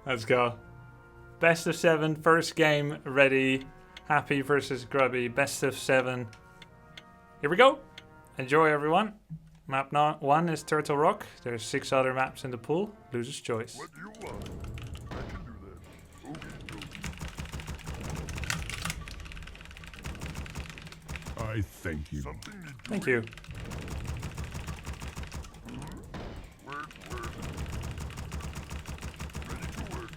Let's go. Best of 7, first game ready. Happy versus Grubby, best of 7. Here we go. Enjoy, everyone. Map 1 is Turtle Rock. There's 6 other maps in the pool. Loser's choice. What do you want? I can do that. Okay. I thank you. Thank you. Word. Ready to work.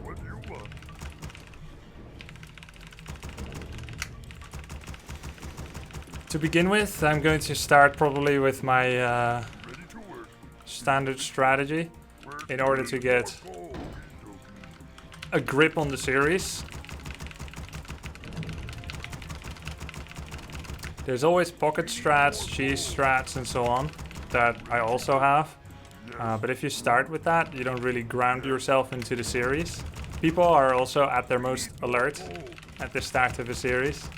What do you want? To begin with, I'm going to start probably with my Ready to work. standard strategy in order to get a grip on the series. There's always pocket strats, cheese strats, and so on that I also have. But if you start with that, you don't really ground yourself into the series. People are also at their most alert at the start of a series.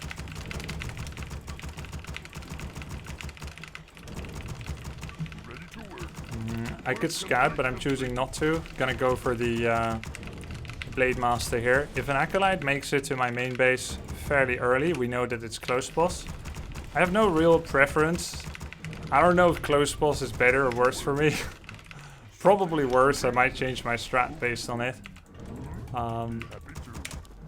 Ready to work. I could scout, but I'm choosing not to. Gonna go for the Blade Master here. If an Acolyte makes it to my main base fairly early, we know that it's close boss. I have no real preference. I don't know if close boss is better or worse for me. Probably worse. I might change my strat based on it.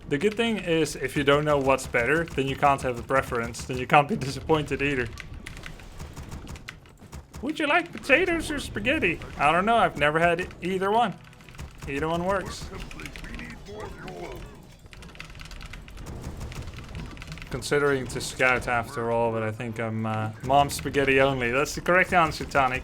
The good thing is if you don't know what's better, then you can't have a preference. Then you can't be disappointed either. Would you like potatoes or spaghetti? I don't know. I've never had either one. Either one works. We need more fuel. Considering to scout after all, but I think I'm mom spaghetti only. That's the correct answer, Tonic.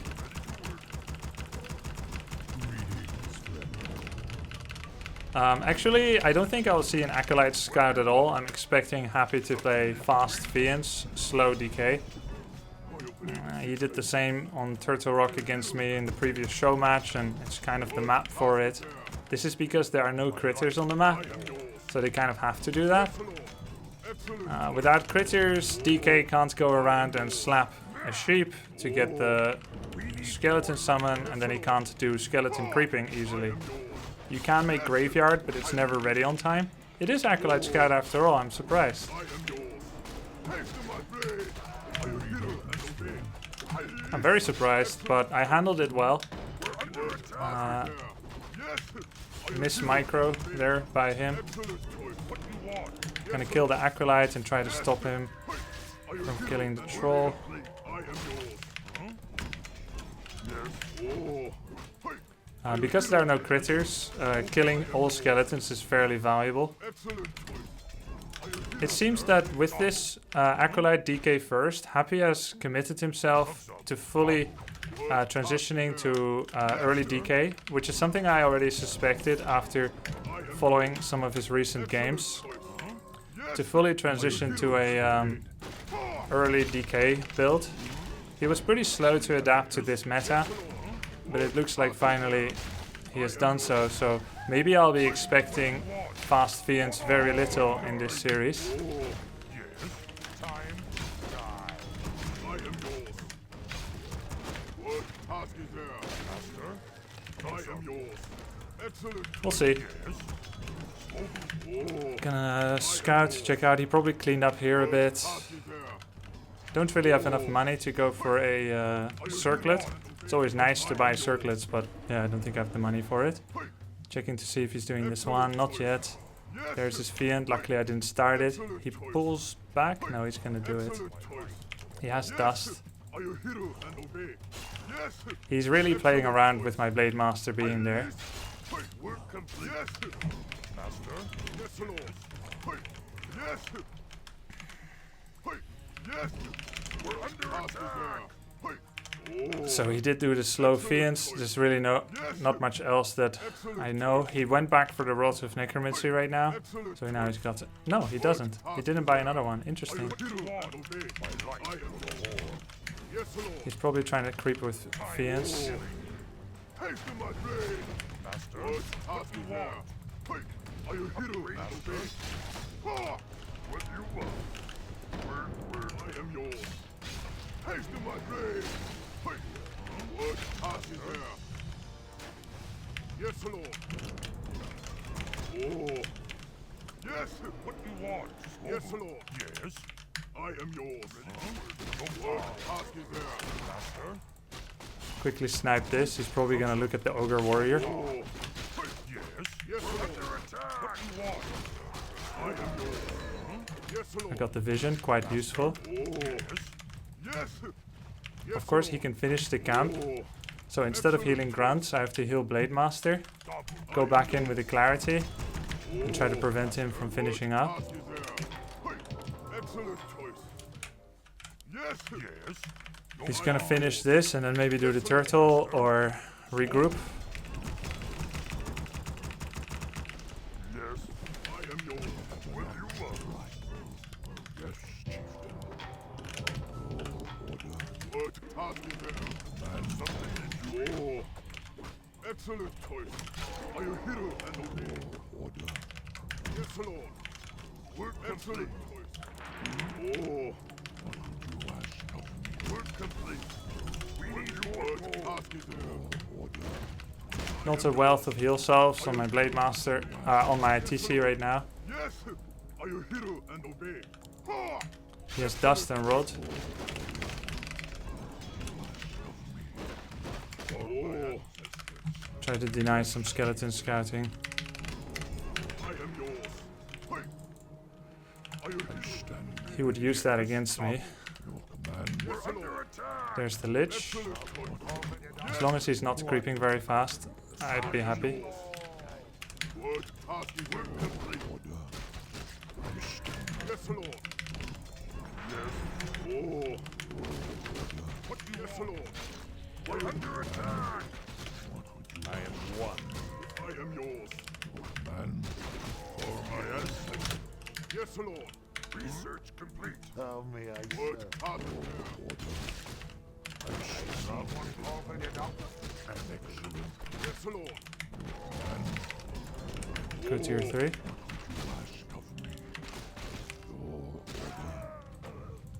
Actually, I don't think I'll see an Acolyte scout at all. I'm expecting Happy to play fast Fiends, slow DK. He did the same on Turtle Rock against me in the previous show match, and it's kind of the map for it. This is because there are no critters on the map, so they kind of have to do that. Without critters, DK can't go around and slap a sheep to get the skeleton summon, and then he can't do skeleton creeping easily. You can make graveyard, but it's never ready on time. It is Acolyte Scout after all, I'm surprised. I'm very surprised, but I handled it well. Miss micro there by him. Gonna kill the Acolyte and try to stop him from killing the troll. Because there are no critters, killing all skeletons is fairly valuable. It seems that with this Acolyte DK first, Happy has committed himself to fully transitioning to early DK, which is something I already suspected after following some of his recent games. To fully transition to a early DK build. He was pretty slow to adapt to this meta, but it looks like finally he has done so, so maybe I'll be expecting fast Fiends very little in this series. We'll see. Gonna scout, check out. He probably cleaned up here a bit. Don't really have enough money to go for a circlet. It's always nice to buy circlets, but yeah, I don't think I have the money for it. Checking to see if he's doing this one. Not yet. There's his Fiend. Luckily I didn't start it. He pulls back. No, he's gonna do it. He has dust. He's really playing around with my Blade Master being there. So he did do the slow Fiends. There's really not much else that I know. He went back for the Worlds of Necromancy right now. So now he's got... No, he doesn't. He didn't buy another one. Interesting. He's probably trying to creep with Fiends. Yes, Lord. Oh. Yes. What do you want? Yes, Lord. Yes. I am yours. What task is there? Master. Quickly snipe this. He's probably gonna look at the ogre warrior. Oh. Yes. Yes, Lord. Under attack. What do you want? I am yours. Yes, Lord. I got the vision, quite useful. Oh. Yes. Yes. Yes, Of course, he Lord. can finish the camp. Oh. So instead of healing grunts, I have to heal Blade Master. Go back in with the clarity and try to prevent him from finishing up. Task is there. Hey. Excellent choice. Yes. Yes. He's gonna finish this and then maybe do the turtle or regroup. Yes. I am yours. What do you want? Yes, chieftain. What task is there? And something in you. Oh. Excellent choice. Are you hero and obey? Order. Yes, Lord. Work excellent choice. Oh. What would you ask of me? Work complete. We need what task is there? Order. Not a wealth of heal salves on my Blade Master, on my TC right now. Yes. Are you hero and obey? Ha! He has Dust and Rod. Oh. Try to deny some skeleton scouting. I am yours. Hey. Are you He would use that against me. We're under attack. There's the Lich. As long as he's not creeping very fast, I'd be happy. What task is complete? Order. Yes, Lord. Yes. Oh. What do you yes, Lord? We're under attack. I am one. I am yours. Man. For my ancestors. Yes, Lord. Research complete. How may I What serve? task is someone open it up? An excellent. Yes, Lord. Go tier 3. Ask of me. Your order.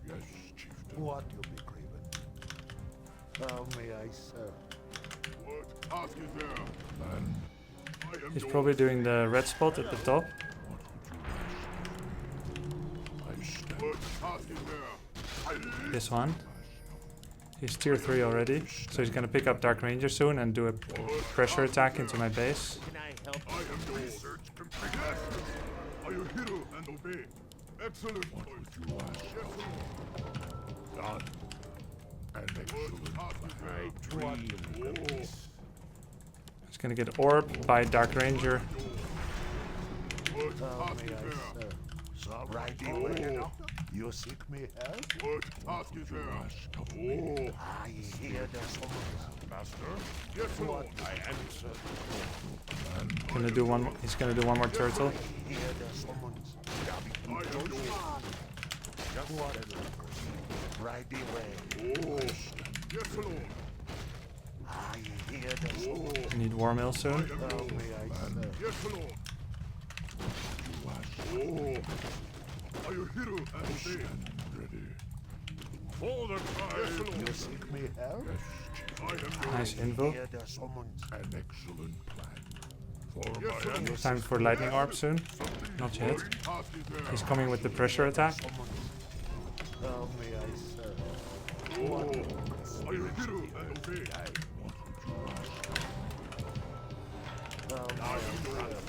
Yes, chieftain. What you be craving? How may I serve? What task is there? Man. I am He's yours. probably doing the red spot at the top. What task is there? This one. He's tier 3 already, so he's gonna pick up Dark Ranger soon and do a pressure attack into my base. Can I help? I am yours. Research complete. Yes. Are you hero and obey? Excellent. What would you ask? Yes, Lord. Done. An excellent. I dream. Oh. He's gonna get Orb by Dark Ranger. What How task may is I there? serve? Right Oh. away. You seek me help? What task is there? Oh. I hear the summons. Master? Yes, Lord. I answer. Gonna do one. He's gonna do one more turtle. Hear the summons. I am yours. Right away. Oh. Yes, Lord. I hear the summons. Oh. I need Warmill soon. How may I serve? Yes, Lord. Oh. Are you hero and obey? Ready. For the time. Yes, Lord. You seek me help? I am yours. Nice info. Hear the summons. An excellent plan. For Yes, my Lord. answer. Time for Lightning Orb soon. Not yet. What task is there? He's coming with the pressure attack. Summons. How may I serve? Oh. Are you hero and obey? How may I serve?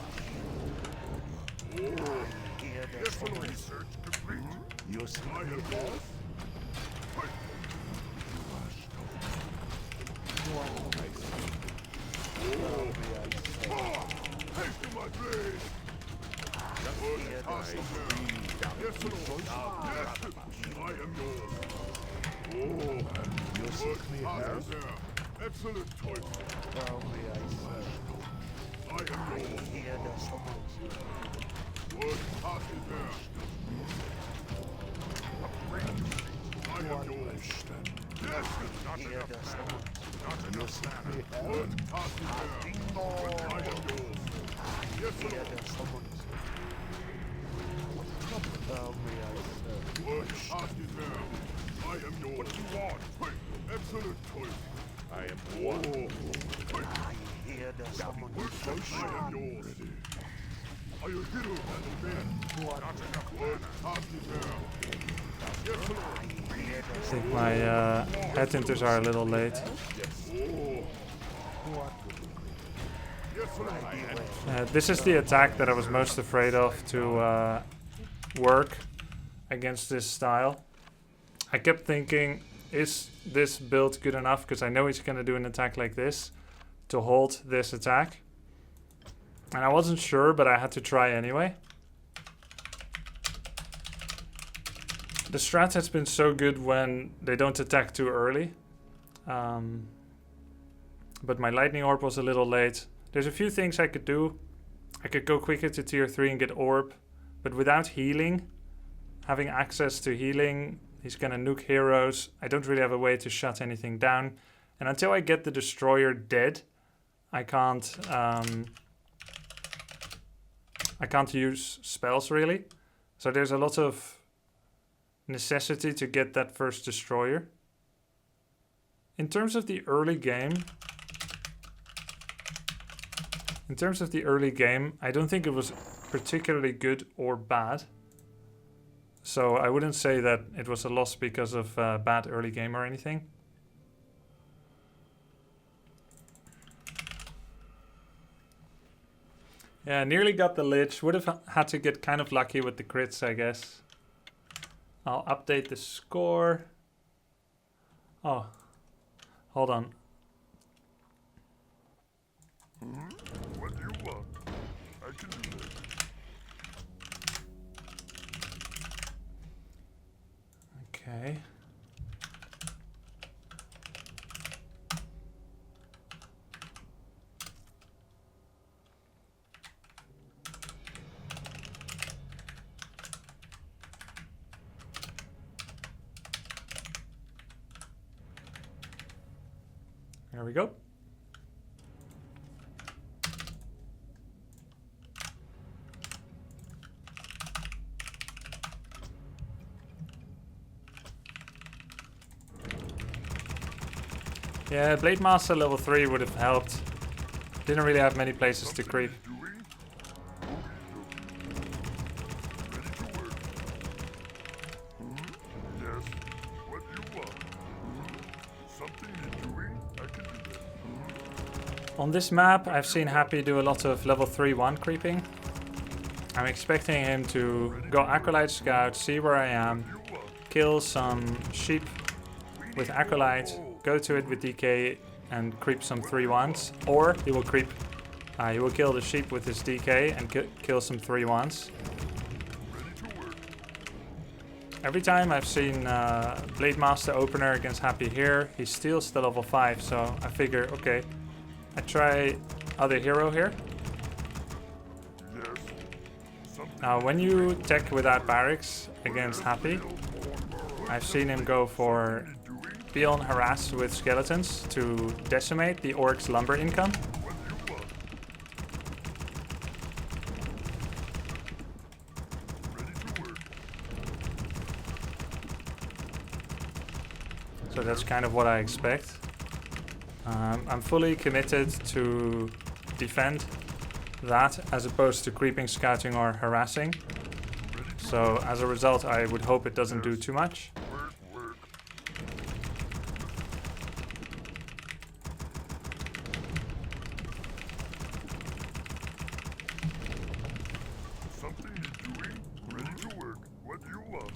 Oh. Hear the Yes, Lord. summons. Research complete. You seek I me am help? yours. How may I serve? Take to my blade. Hear the Task is there? Yes, Lord. Yes. I am yours. Oh. You seek me Task help? is there? Excellent choice. How may I serve? I am yours. Hear the summons. What task is there? I am yours. Yes. Hear the summons. You seek me help? What task is there? I am yours. Yes, Hear Lord. the summons. How may I serve? What task is there? I am yours. What do you want? Hey, excellent choice. I am one. I hear there's someone who's I am yours. Are you hero and obey? Not enough work. Task is there. Yes, Lord. I think my head hunters are a little late. Yes, Lord. This is the attack that I was most afraid of to work against this style. I kept thinking, is this build good enough? Because I know he's going to do an attack like this to hold this attack. And I wasn't sure, but I had to try anyway. The strat has been so good when they don't attack too early. But my lightning orb was a little late. There's a few things I could do. I could go quicker to tier 3 and get orb. But without healing, having access to healing, he's gonna nuke heroes. I don't really have a way to shut anything down. And until I get the destroyer dead, I can't use spells really. So there's a lot of necessity to get that first destroyer. In terms of the early game, I don't think it was particularly good or bad. So I wouldn't say that it was a loss because of bad early game or anything. Yeah, nearly got the Lich. Would have had to get kind of lucky with the crits, I guess. I'll update the score. Oh, hold on. What do you want? I can do that. Okay. There we go. Yeah, Blade Master level 3 would have helped. Didn't really have many places to creep. Yes. What do you want? Something you're doing? I can do that. On this map, I've seen Happy do a lot of level 3-1 creeping. I'm expecting him to go Acolyte Scout, see where I am, kill some sheep with Acolyte, go to it with DK and creep some 3-1s. Or he will creep, he will kill the sheep with his DK and kill some 3-1s. Every time I've seen Blade Master opener against Happy here, he steals the level 5, so I figure, okay, I try other hero here. Now when you tech without barracks against Happy, I've seen him go for Beyond Harass with skeletons to decimate the orc's lumber income. So that's kind of what I expect. I'm fully committed to defend that as opposed to creeping, scouting or harassing. So as a result, I would hope it doesn't do too much. Something you're doing? Ready to work. What do you want?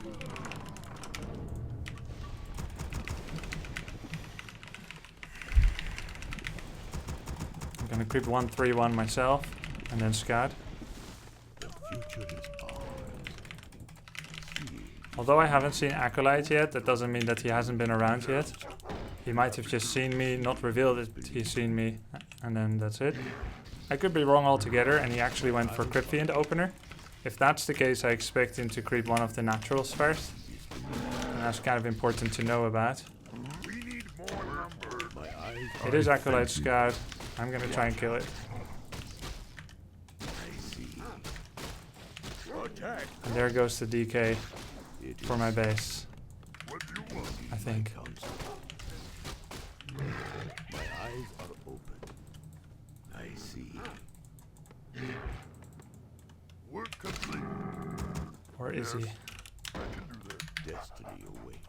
I'm gonna creep 1-3-1 myself and then scout. Although I haven't seen Acolyte yet, that doesn't mean that he hasn't been around yet. He might have just seen me, not revealed that he's seen me, and then that's it. I could be wrong altogether and he actually went for Crypt Fiend opener. If that's the case, I expect him to creep one of the naturals first. And that's kind of important to know about. We need more lumber. It is Acolyte Scout. I'm gonna try and kill it. Attack. And there goes the DK for my base, What do you want? I think. My eyes are open. I see. Work complete. Or is he? I can do that. Destiny awaits.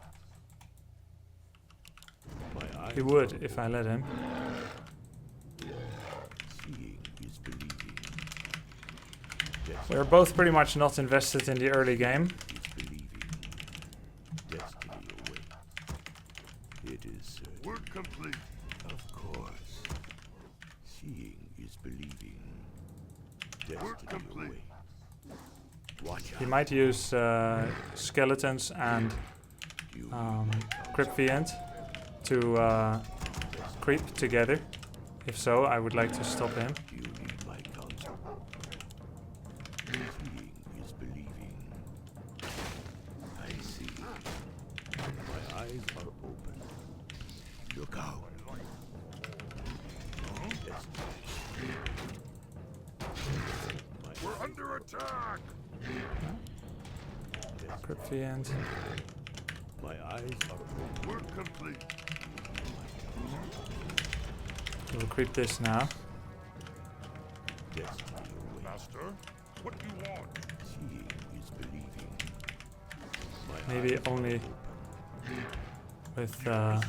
My eyes He would if I let him. seeing is believing. We're both pretty much not invested in the early game. Is believing. Destiny awaits. It is certain. Work complete. Of course. Seeing is believing. Destiny awaits. Watch He out. might use skeletons and Crypt Fiend to creep together. If so, I would like to stop him. You need my counsel. Seeing is believing. I see. My eyes are open. Look out. We're under attack. Crypt Fiend. My eyes are open. Work complete. We'll creep this now. Destiny awaits. Master, what do you want? Seeing is believing. My Maybe eyes only with my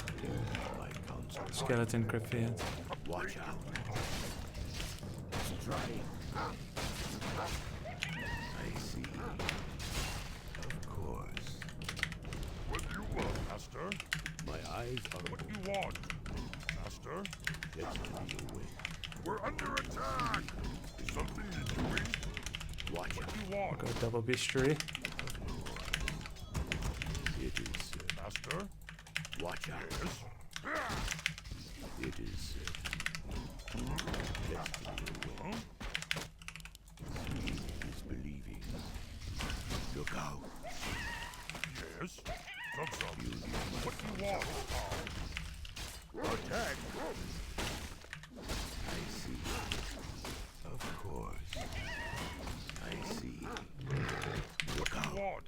counsel. skeleton Crypt Fiend. Watch out. Strike. I see. Of course. What do you want, Master? My eyes are what do you want? Master? Destiny awaits. We're under attack! Something is doing. Watch what do you want? Go double bestiary. It is Master? Watch out. Yes. It is Destiny awaits. Seeing is believing. Look out. Yes. You need what do you want? Attack. I see. Of course. I see. Look out.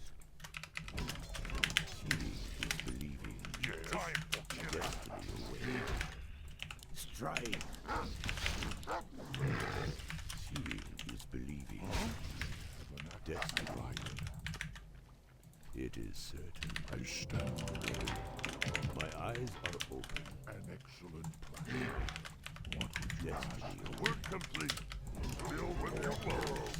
Seeing is believing. Yes. Time for Destiny awaits. Strike. Seeing is believing. Destiny. It is certain. I stand ready. My eyes are open. An excellent plan. What would you Destiny work complete. Still with your world.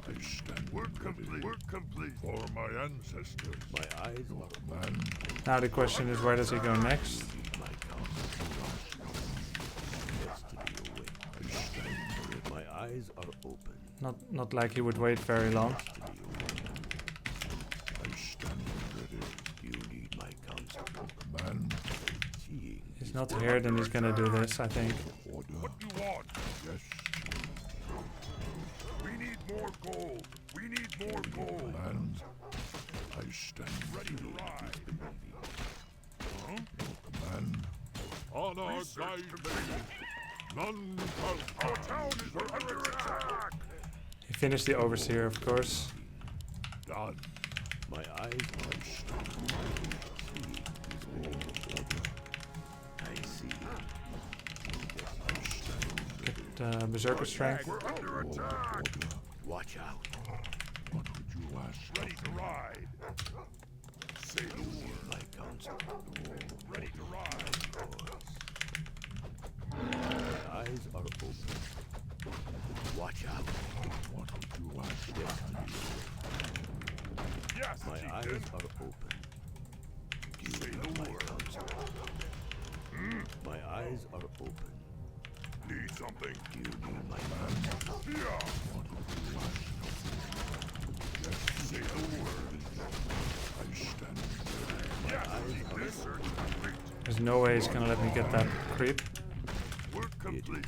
I stand work complete. Work complete. For my ancestors. My eyes are man. Now the question is, where does he go next? My counsel. Destiny awaits. I stand ready. My eyes are open. Not like he would wait very long. I stand ready. You need my counsel. Command. Seeing. He's not here, then he's gonna do this, I think. Order. What do you want? Yes. We need more gold. We need more gold. Command. I stand ready to ride. Huh? Command. Honor guide me. None shall. Our town is under attack. He finished the Overseer, of course. Done. My eyes are strong. Seeing is all order. I see. I stand. Get Berserker Strength. We're under attack. Watch out. What would you ask? Ready to ride. Say the word. My counsel. Ready to ride. My eyes are open. Watch out. What would you ask? Yes, my eyes are open. Say the word. My eyes are open. Need something? You need my counsel. Yeah. What would you ask? Yes, say the word. I stand ready. My eyes are open. There's no way he's gonna let me get that creep. Work complete.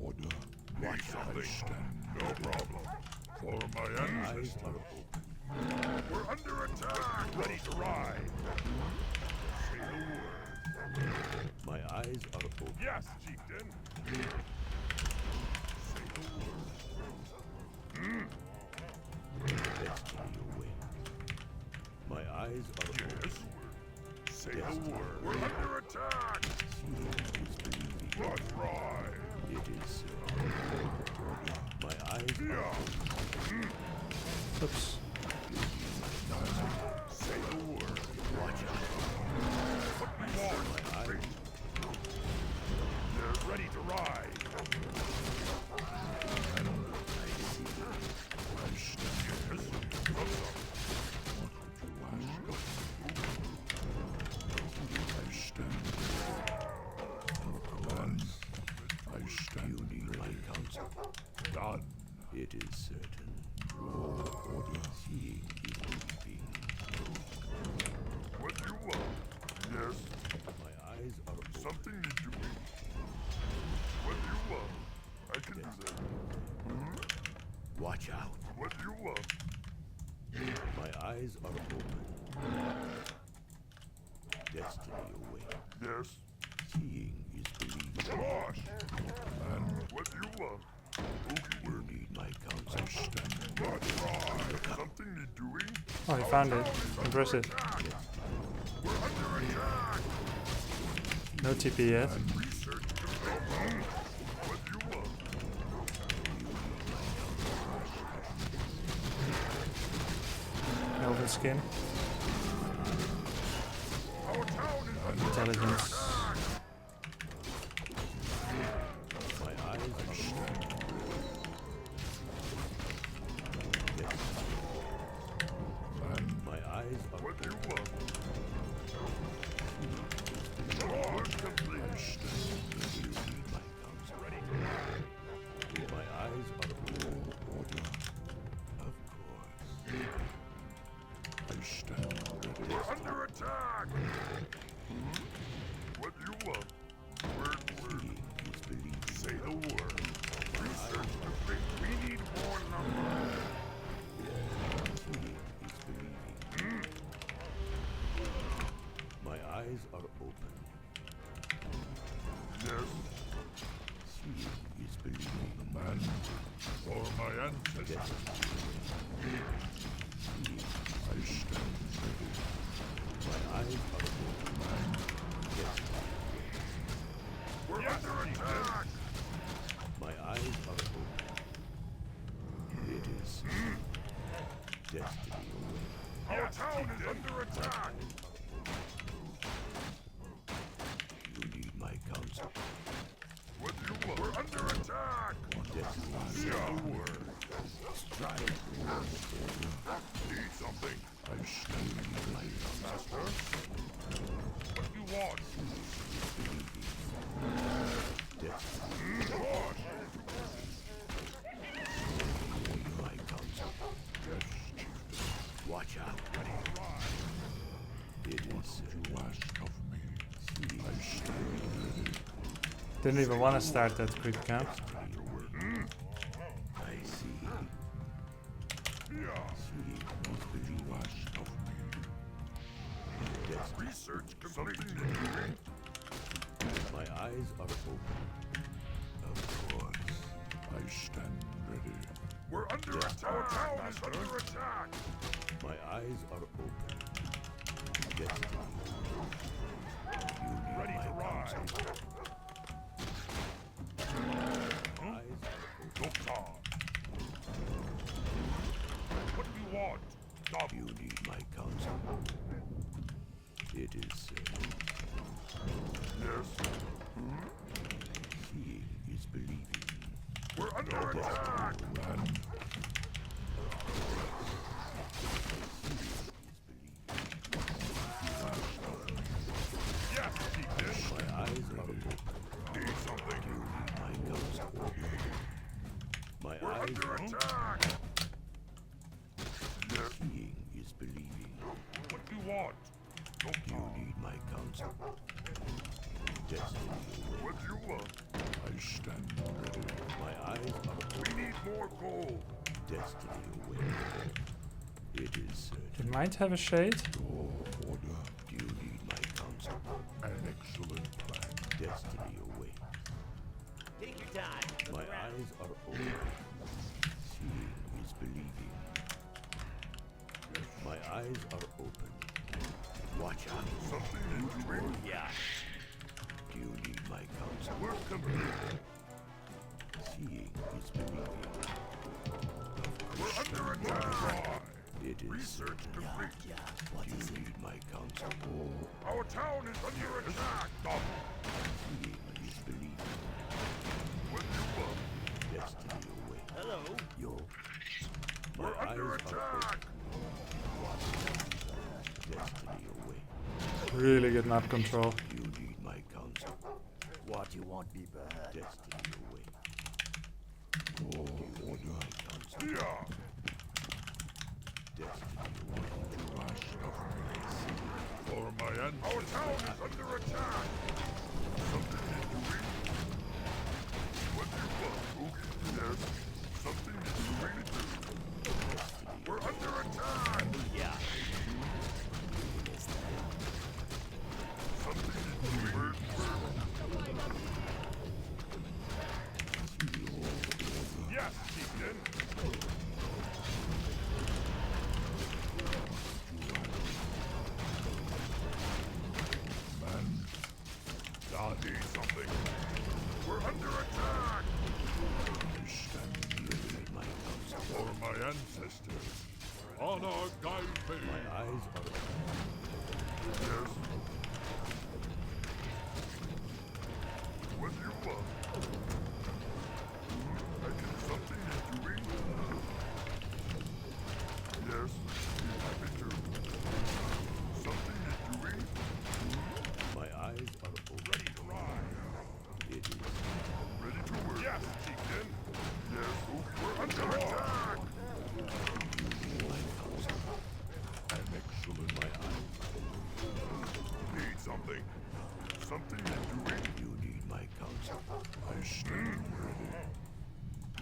Order. Watch something. No problem. For my eyes are open. We're under attack. Ready to ride. Say the word. My eyes are open. Yes, chieftain. Say the word. Destiny awaits. My eyes are open. Say the word. We're under attack. Let's ride. It is my eyes are Oops. Say the word. watch out. What we want. My eyes They're ready to ride. you need my counsel. Done. It is certain. Seeing is believing. What you want? Yes. My eyes are open. Something need to be. What you want? I can do that. Watch out. What you want? My eyes are open. Destiny awaits. Yes. Seeing is believing. Gosh. And what you want? You need my counsel. Let's ride. Something need doing? Oh, he found it. Impressive. We're under attack. No TP yet. Research complete. What you want? Elven skin. Our town is under Intelligence. My eyes are My eyes are What you want? Lord complete. you need my counsel. Ready. My eyes are open. Of course. I stand ready. We're under attack. What you want? Word. Seeing is believing. Say the word. Research complete. We need more numbers. Seeing is believing. My eyes are open. Yes. Seeing is believing. Man. For my ancestors. I stand ready. My eyes are open. We're under attack. My eyes are open. It is destiny awaits. Our town is under attack. You need my counsel. What you want? We're under attack. Destiny. Say the word. Strike. Need something. I stand ready. Master. What you want? Destiny. Gosh. My counsel. Yes, chieftain. Watch out. It is You ask of me. seeing I stand ready. Didn't even want to start that creep camp. I see. Yeah. Seeing is You believing. ask of me. Destiny. Research complete. My eyes are open. Of course. I stand ready. We're under attack. Our town is under attack. My eyes are open. Destiny. You need Ready my to ride. counsel. Eyes are open. Doctor. What do you want? Stop. You need my counsel. It is Yes. seeing is believing. We're under attack. Run. Yes, chieftain. My eyes are open. Need something. You need my counsel. My We're eyes under are attack. Yes. seeing is believing. What do you want? You Doctor. need my counsel. Destiny awaits. What do you want? I stand ready. My eyes are open. We need more gold. Destiny awaits. It is certain. It might have a shade. Your order. Do you need my counsel? An excellent plan. Destiny awaits. Take your time. My eyes are open. Seeing is believing. My eyes are open. Watch out. Something in between. Yeah. Do you need my counsel? We're complete. Seeing is believing. We're under attack! It is Research complete. what you need my counsel. Our town is under attack! Seeing is believing. What do you want? Destiny away. Hello. Your We're my under eyes are attack! open. Destiny away. Really good map control. You need my counsel. What you want, people? Destiny away. You need my counsel. Yeah! Destiny away. For my end. Our town is under attack! Something is doing. What do you want? Yes. Something is doing. We're under attack! Yeah. Something is doing. Yes, Chieftain! I need something. We're under attack! My counsel. For my ancestors. Honor guide me. My eyes are open. Yes. What do you want? I can something is doing. Yes. Happy to. Something is doing. My eyes are open. Ready to ride. It is Ready to work. Yes, Chieftain. Yes. We're under attack. my counsel. An excellent. My eyes. Need something. Something is doing. You need my counsel. I stand ready.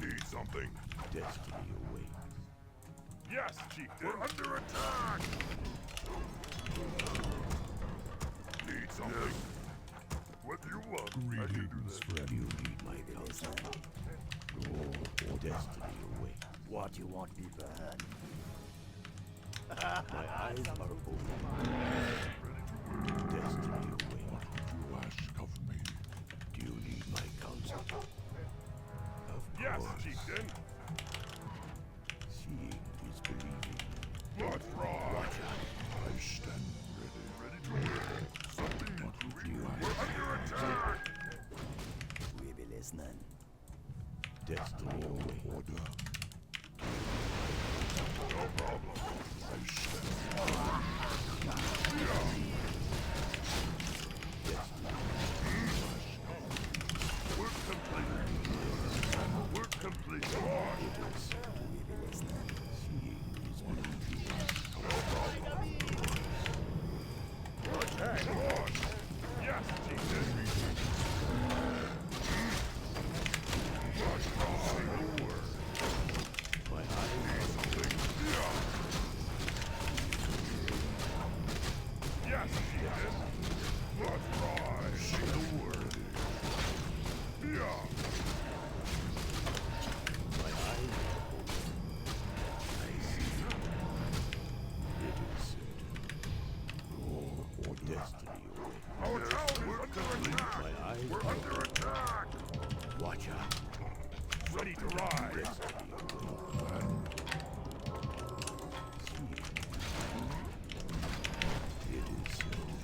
Need something. Destiny away. Yes, Chieftain. We're under attack. Need something. What do you want? I can do that. You need my counsel. Destiny away. What you want, people? My eyes are open. Destiny away. You ask of me. Do you need my counsel? Of Yes, course. Chieftain. Seeing is believing. Let's ride. I stand ready. Ready to work. Something is doing. We're under attack. We be listening. Destiny away. Order. No problem. I stand. Work complete. Work complete. We be listening. Seeing is believing. Attack. Yes, Chieftain. Let's ride. My eyes Something. Yeah. Yes, Chieftain. Let's ride. Say the word. Yeah. My eyes are open. I see. It is certain. Destiny away. Our town is under attack. My eyes We're are under attack. Watch out. Ready to ride. Destiny away. Seeing. It is certain.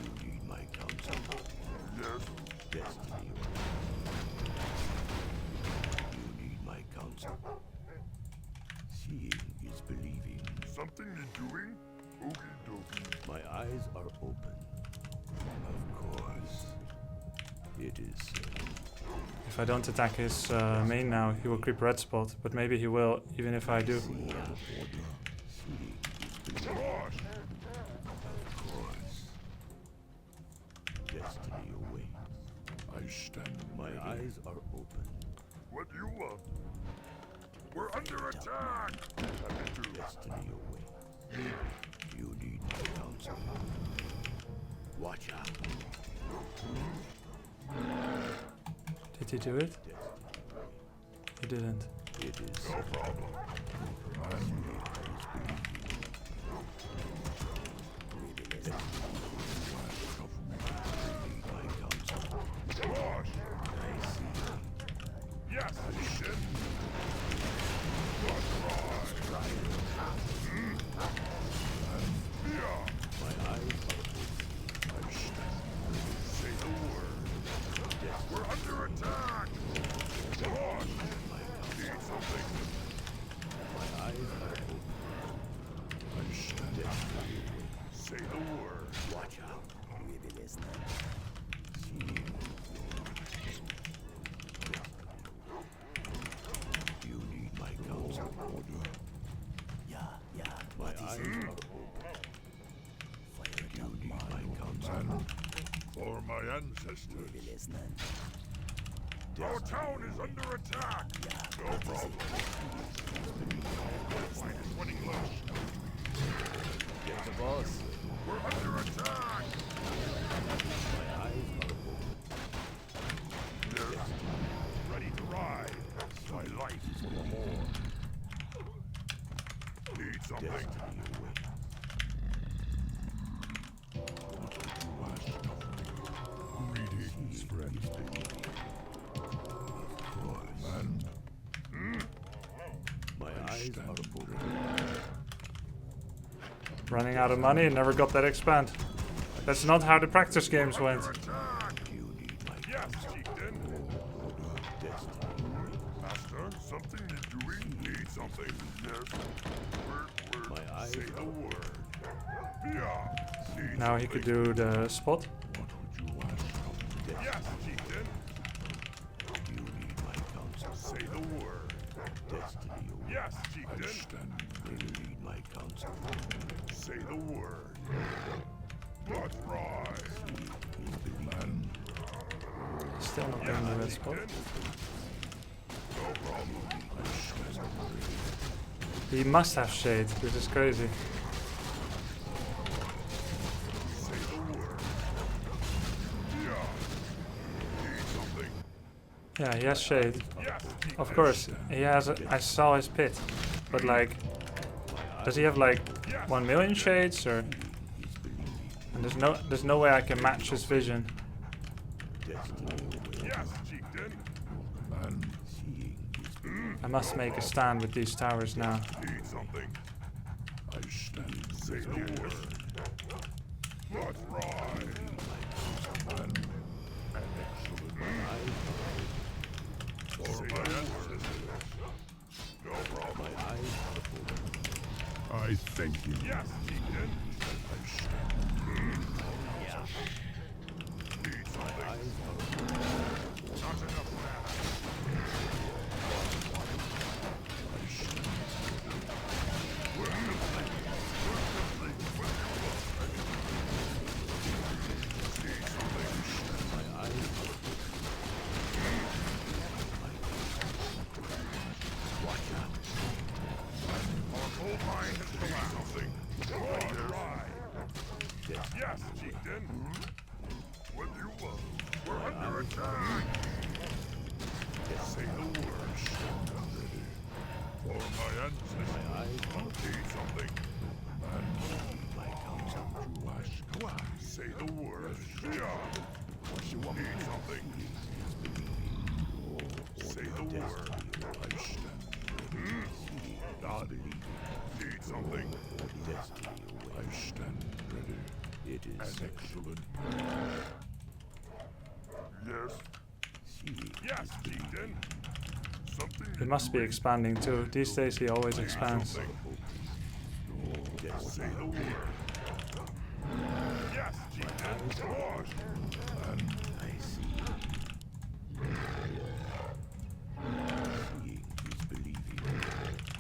You need my counsel. Yes. Destiny away. You need my counsel. Seeing is believing. Something you're doing? Okie dokie. My eyes are open. Of course. It is certain. If I don't attack his main now, he will creep red spot. But maybe he will, even if I do. Seeing is believing. Gosh. Of course. Destiny away. I stand. My eyes are open. What do you want? We're under attack. Happy to. Destiny away. You need my counsel. Watch out. Did he do it? Destiny away. He didn't. It is No problem. We be listening. Yeah, My what is eyes it? are open. Fire it You up, need man. my counsel. And for my ancestors. We be listening. Our town is under attack. Yeah, No what is problem. Fight is running low. Get the boss. We're under attack. My eyes are open. Yes. Ready to ride. My life is for more. Need something. Destiny awaits. Greetings, friends. Of course. And My eyes are open. Running out of money and never got that expand. That's not how the practice games went. attack. You need my Yes, chieftain. destiny awaits. Master, something you're doing? Need something? Yes. Word. My eyes Say the word. Yeah. Need Now he could do the spot. What would you ask of? Yes, chieftain. You need my counsel. Say the word. Destiny awaits. Yes, chieftain. You need my counsel. Say the word. Let's ride. And Still not getting the red spot. no problem. He must have shade, which is crazy. Say the word. Yeah. Need something? Yeah, he has shade. Yes, chieftain. Of course, he has. I saw his pit, but like, does he have like 1 million shades or? And there's no way I can match his vision. Yes, chieftain. And I must make a stand with these towers now. need something? I stand. Say the word. Let's ride. And an excellent for my ancestors. No problem. I thank you. Yes, chieftain. I stand. Need something? Not enough mana. Our gold mine has collapsed. Something. Yes, chieftain. What do you want? We're under attack. Say the word. For my ancestors. Need something. And my counsel to ask. Say the word. Yeah. What you want? Need something. Say the word. I stand. Need something. I stand ready. It is An excellent. Yes. Yes, chieftain. Something. He must be expanding too. These days he always expands. Say the word. Yes, chieftain. What? And I see. Seeing is believing.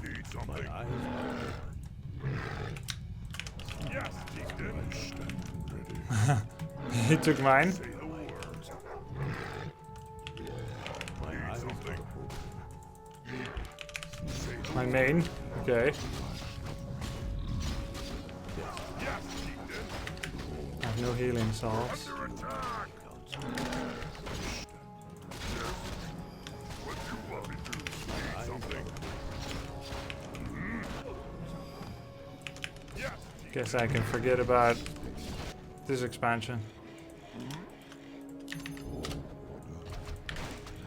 need My something. eyes are open. Yes, chieftain. I stand ready. He took mine. Say the word. My Need eyes something. are open. Say the My main. Okay. yes, chieftain. I have no healing salves. Under attack. Yes. What do you want me to do? Need something. Yes. Guess I can forget about this expansion.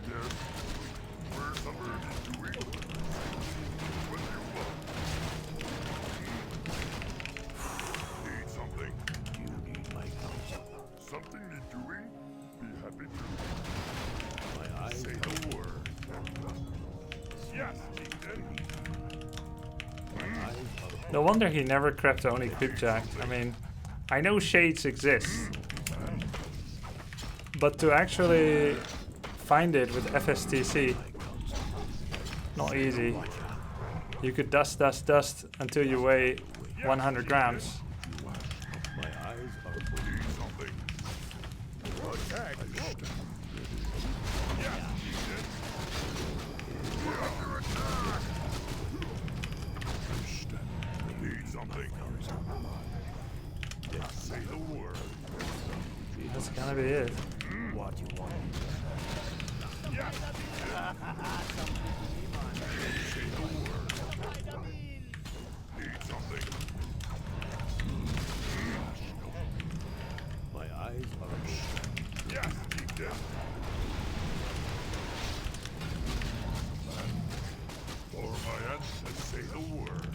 Yes. Where's the bird doing? What do you want? Need something. You need my counsel. Something you're doing? Be happy to. My eyes Say the word. Yes, chieftain. No wonder he never crept only creepjack. I mean, I know shades exist, but to actually find it with FSTC, not easy. You could dust until you weigh 100 grams. My eyes are open. Something. Attack. Need something. Say the word. That's gonna be it. What you want? Say the word. Need something. My eyes are open. Yes, keep them. For my ancestors, say the word.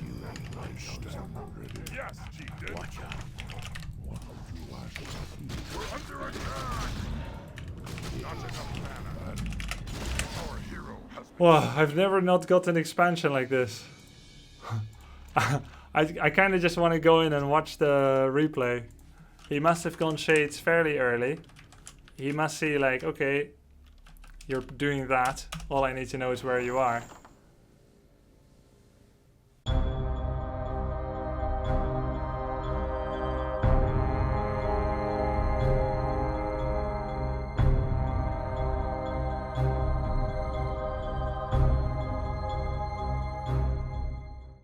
I stand ready. Yes, chieftain. Watch out. We're under attack. Not enough mana. Our hero has been Wow, I've never not got an expansion like this. I kind of just want to go in and watch the replay. He must have gone shades fairly early. He must see like, okay, you're doing that. All I need to know is where you are.